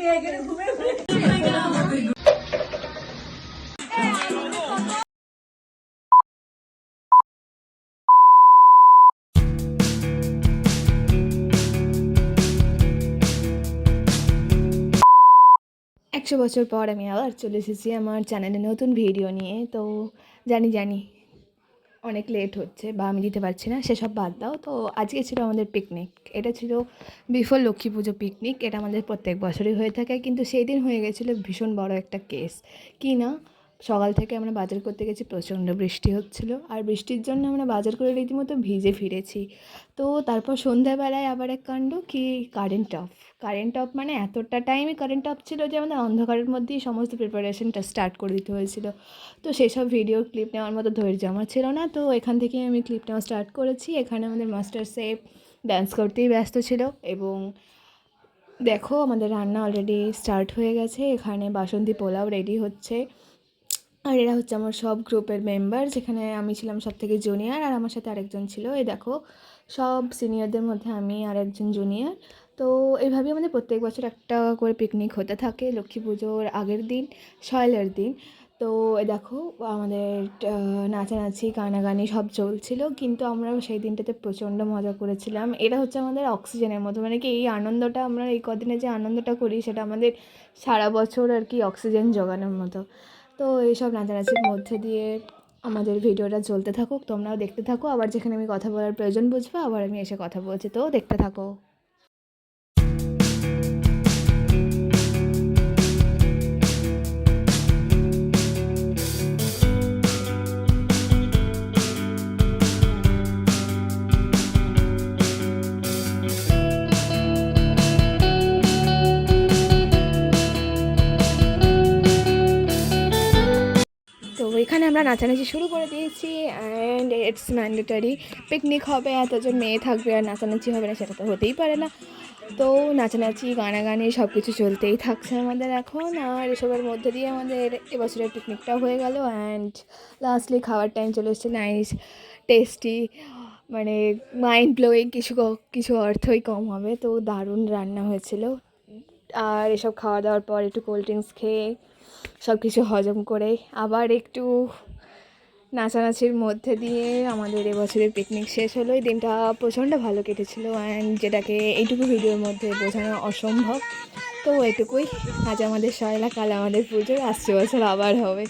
একশো বছর পর আমি আবার চলে এসেছি আমার চ্যানেলে নতুন ভিডিও নিয়ে। তো জানি অনেক লেট হচ্ছে বা আমি দিতে পারছি না, সেসব বাদ দাও। তো আজকে ছিল আমাদের পিকনিক। এটা ছিল বিফোর লক্ষ্মী পুজো পিকনিক। এটা আমাদের প্রত্যেক বছরই হয়ে থাকে, কিন্তু সেই দিন হয়ে গেছিলো ভীষণ বড় একটা কেস। কি না, সকাল থেকে আমরা বাজার করতে গেছি, প্রচণ্ড বৃষ্টি হচ্ছিলো, আর বৃষ্টির জন্য আমরা বাজার করে রীতিমতো ভিজে ফিরেছি। তো তারপর সন্ধ্যাবেলায় আবার এক কাণ্ড, কি কারেন্ট অফ মানে এতটা টাইমে কারেন্ট অফ ছিল যে আমাদের অন্ধকারের মধ্যেই সমস্ত প্রিপারেশনটা স্টার্ট করে দিতে হয়েছিল। তো সেসব ভিডিও ক্লিপ নেওয়ার মতো ধৈর্য আমার ছিল না, তো এখান থেকেই আমি ক্লিপ নেওয়া স্টার্ট করেছি। এখানে আমাদের মাস্টার শেফ ডান্স করতেই ব্যস্ত ছিল, এবং দেখো আমাদের রান্না অলরেডি স্টার্ট হয়ে গেছে। এখানে বাসন্তী পোলাও রেডি হচ্ছে, আর এরা হচ্ছে আমার সব গ্রুপের মেম্বার, যেখানে আমি ছিলাম সব থেকে জুনিয়র, আর আমার সাথে আরেকজন ছিল। এই দেখো, সব সিনিয়রদের মধ্যে আমি আর একজন জুনিয়র। তো এইভাবেই আমাদের প্রত্যেক বছর একটা করে পিকনিক হতে থাকে লক্ষ্মী পুজোর আগের দিন, সয়লার দিন। তো দেখো আমাদের নাচানাচি গানাগানি সব চলছিল, কিন্তু আমরা সেই দিনটাতে প্রচণ্ড মজা করেছিলাম। এটা হচ্ছে আমাদের অক্সিজেনের মতো, মানে কি এই আনন্দটা আমরা এই কদিনে যে আনন্দটা করি সেটা আমাদের সারা বছর আর কি অক্সিজেন জোগানোর মতো। তো এইসব নাচানাচির মধ্যে দিয়ে আমাদের ভিডিওটা চলতে থাকুক, তোমরাও দেখতে থাকো। আবার যেখানে আমি কথা বলার প্রয়োজন বুঝবো, আবার আমি এসে কথা বলছি, তো দেখতে থাকো। তো এখানে আমরা নাচানাচি শুরু করে দিয়েছি, অ্যান্ড ইটস ম্যান্ডেটারি। পিকনিক হবে, এতজন মেয়ে থাকবে আর নাচানাচি হবে না, সেটা তো হতেই পারে না। তো নাচানাচি গানাগানি সব কিছু চলতেই থাকছে আমাদের এখন, আর এসবের মধ্যে দিয়ে আমাদের এবছরের পিকনিকটাও হয়ে গেল। অ্যান্ড লাস্টলি খাওয়ার টাইম চলে এসছে, নাইস টেস্টি, মানে মাইন্ড ব্লোয়িং, কিছু অর্থই কম হবে। তো দারুণ রান্না হয়েছিল, আর এসব খাওয়া দাওয়ার পর একটু কোল্ড ড্রিঙ্কস খেয়ে সব কিছু হজম করে আবার একটু নাচানাচির মধ্যে দিয়ে আমাদের এবছরের পিকনিক শেষ হলো। এই দিনটা প্রচণ্ড ভালো কেটেছিল, অ্যান্ড যেটাকে এইটুকু ভিডিওর মধ্যে বোঝানো অসম্ভব। তো এটুকুই, আজ আমাদের সয়লা, কাল আমাদের পুজো, আসছে বছর আবার হবে।